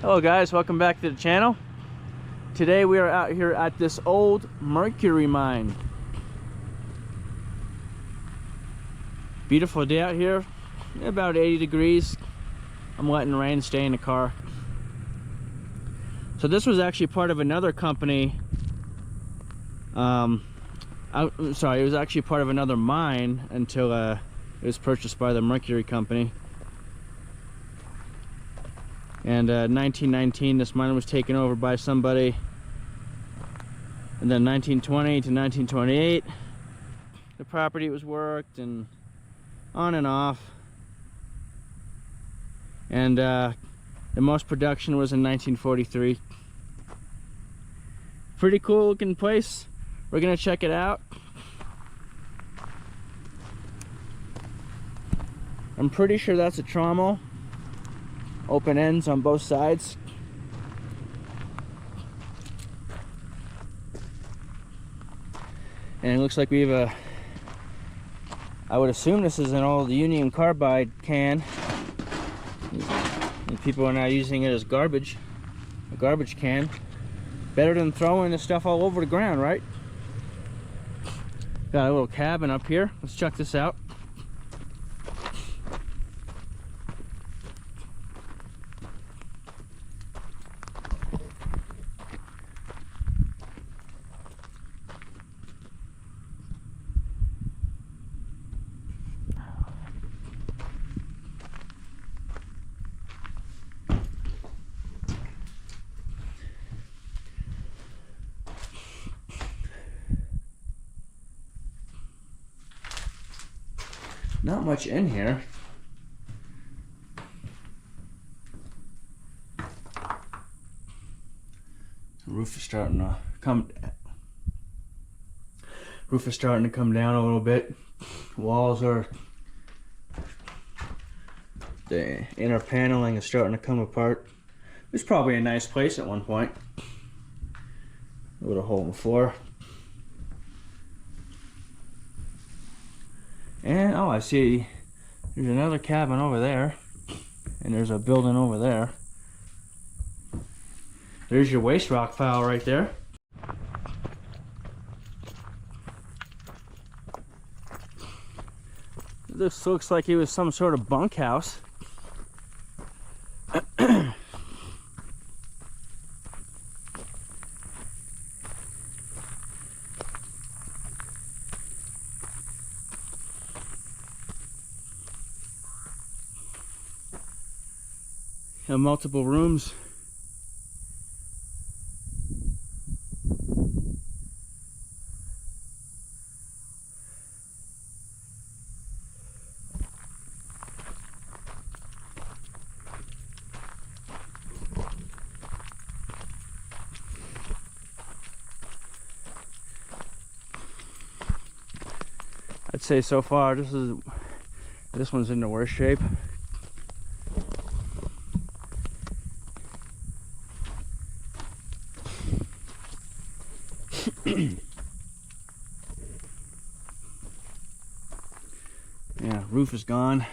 Hello guys, welcome back to the channel. Today we are out here at this old Mercury mine. Beautiful day out here, about 80 degrees. I'm letting rain stay in the car. So this was actually part of another company. I'm sorry, it was actually part of another mine until it was purchased by the Mercury company. And 1919, this mine was taken over by somebody. And then 1920 to 1928, the property was worked and on and off. And the most production was in 1943. Pretty cool looking place. We're gonna check it out. I'm pretty sure that's a trommel. Open ends on both sides. And it looks like we have a, I would assume this is an old Union Carbide can. And people are now using it as garbage. A garbage can. Better than throwing the stuff all over the ground, right? Got a little cabin up here. Let's check this out. Not much in here. The roof is starting to come down a little bit. Walls are, the inner paneling is starting to come apart. It was probably a nice place at one point. A little hole in the floor. And oh, I see there's another cabin over there, and there's a building over there. There's your waste rock pile right there. This looks like it was some sort of bunkhouse. Multiple rooms. I'd say so far this one's in the worst shape. Yeah, roof is gone.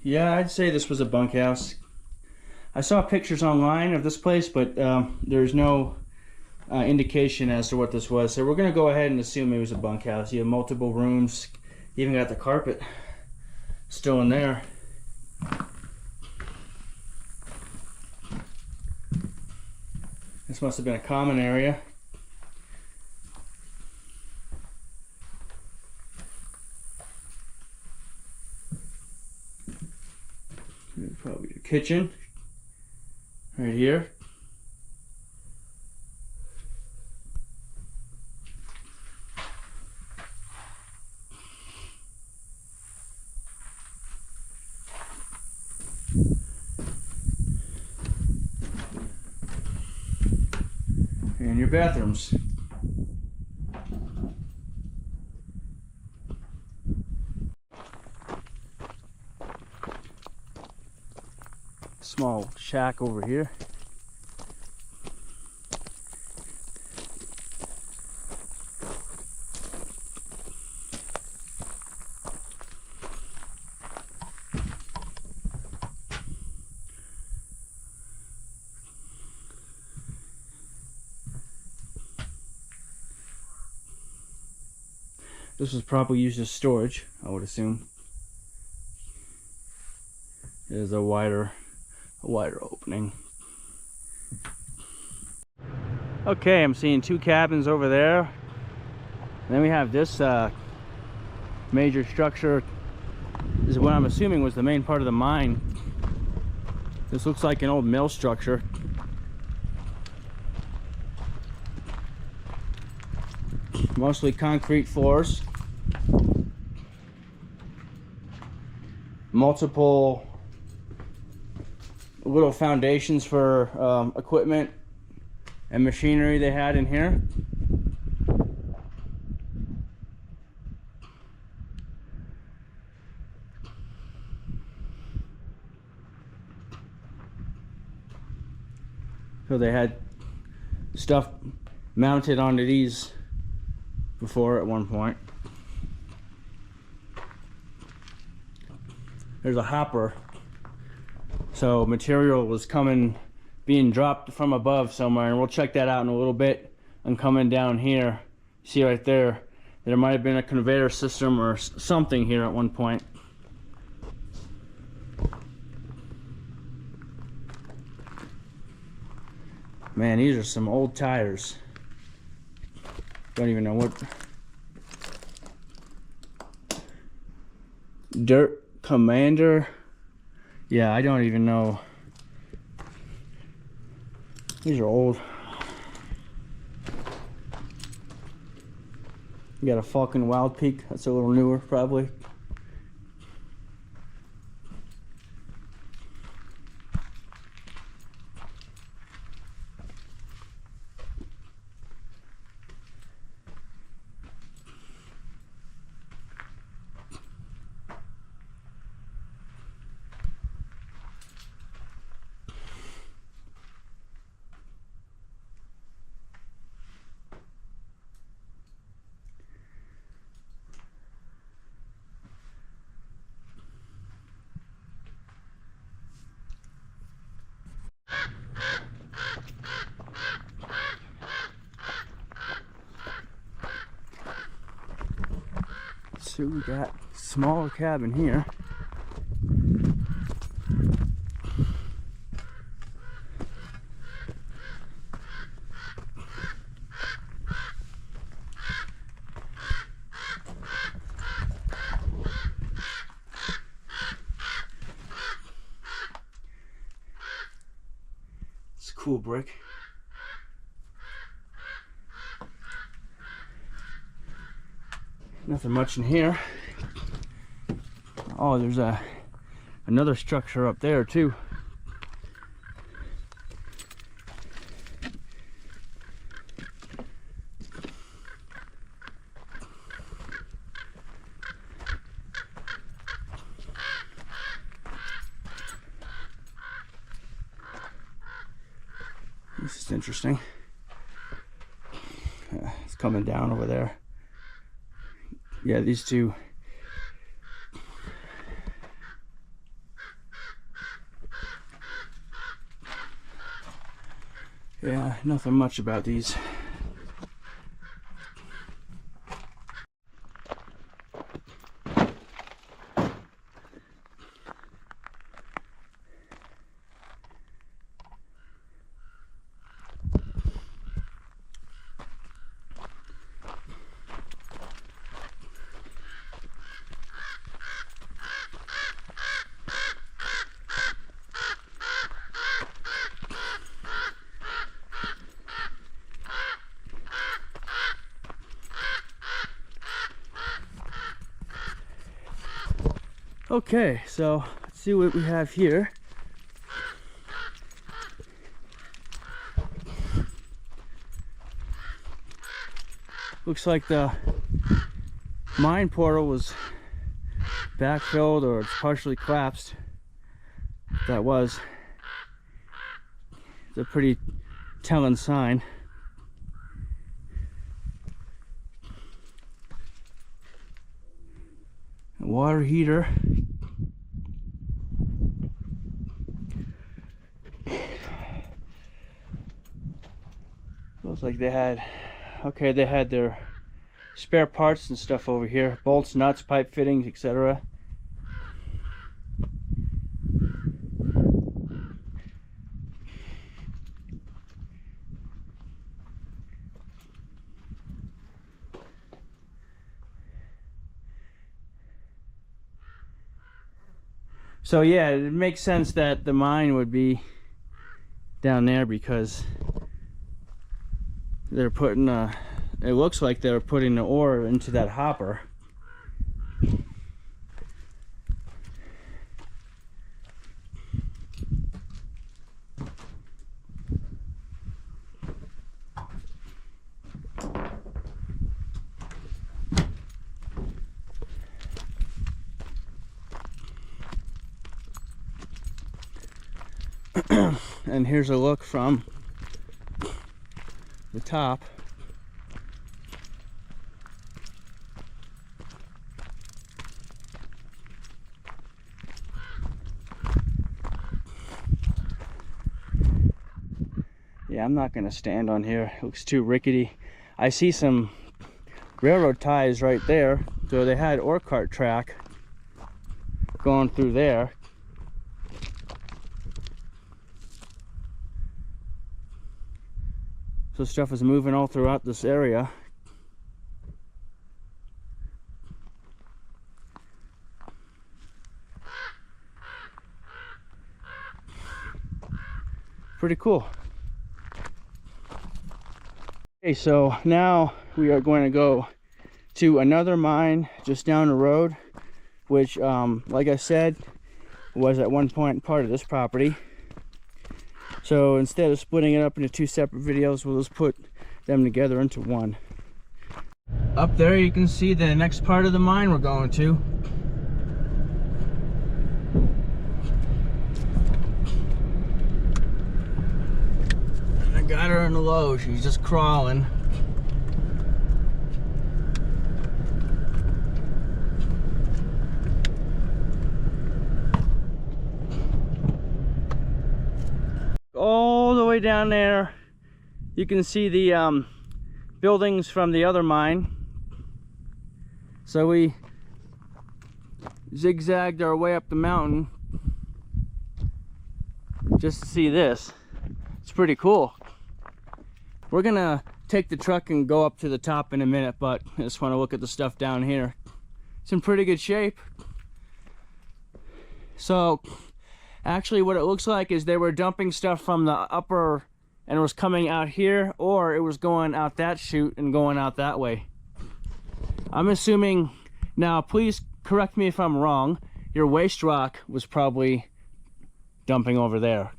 Yeah, I'd say this was a bunkhouse. I saw pictures online of this place, but there's no indication as to what this was. So we're going to go ahead and assume it was a bunkhouse. You have multiple rooms. You even got the carpet still in there. This must have been a common area. Probably the kitchen right here. And your bathrooms. Small shack over here. This was probably used as storage, I would assume. There's a wider opening. Okay, I'm seeing 2 cabins over there. And then we have this major structure. This is what I'm assuming was the main part of the mine. This looks like an old mill structure. Mostly concrete floors. Multiple little foundations for equipment and machinery they had in here. So they had stuff mounted onto these before at one point. There's a hopper. So material was being dropped from above somewhere, and we'll check that out in a little bit. I'm coming down here. See right there, there might have been a conveyor system or something here at one point. Man, these are some old tires. Don't even know what. Dirt Commander. Yeah, I don't even know. These are old. You got a Falcon Wild Peak. That's a little newer, probably. So we got a smaller cabin here. It's a cool brick. Nothing much in here. Oh, there's another structure up there too. This is interesting. It's coming down over there. Yeah, these two. Yeah, nothing much about these. Okay, so let's see what we have here. Looks like the mine portal was backfilled or it's partially collapsed. That was. It's a pretty telling sign. A water heater. Looks like they had, okay, they had their spare parts and stuff over here. Bolts, nuts, pipe fittings, etc. So yeah, it makes sense that the mine would be down there because they're putting it looks like they're putting the ore into that hopper. And here's a look from the top. Yeah, I'm not going to stand on here. It looks too rickety. I see some railroad ties right there. So they had ore cart track going through there. So stuff is moving all throughout this area. Pretty cool. Okay, so now we are going to go to another mine just down the road, which like I said was at one point part of this property. So instead of splitting it up into two separate videos, we'll just put them together into one. Up there you can see the next part of the mine we're going to. And I got her in the low, she's just crawling. All the way down there you can see the buildings from the other mine. So we zigzagged our way up the mountain just to see this. It's pretty cool. We're gonna take the truck and go up to the top in a minute, but I just want to look at the stuff down here. It's in pretty good shape. So actually what it looks like is they were dumping stuff from the upper and it was coming out here, or it was going out that chute and going out that way. I'm assuming, now please correct me if I'm wrong, your waste rock was probably dumping over there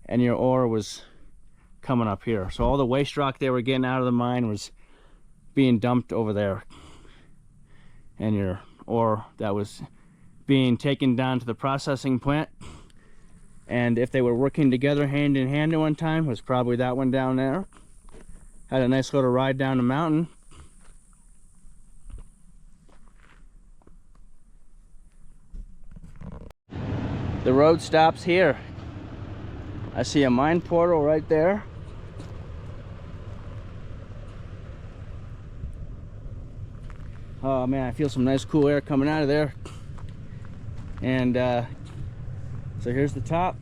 and your ore was coming up here. So all the waste rock they were getting out of the mine was being dumped over there, and your ore that was being taken down to the processing plant. And if they were working together hand in hand at one time, was probably that one down there. Had a nice little ride down the mountain. The road stops here. I see a mine portal right there. Oh man, I feel some nice cool air coming out of there. And so here's the top.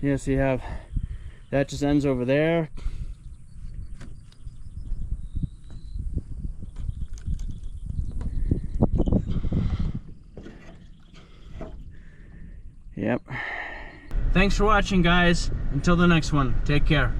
Yes, you have that just ends over there. Yep. Thanks for watching, guys. Until the next one, take care.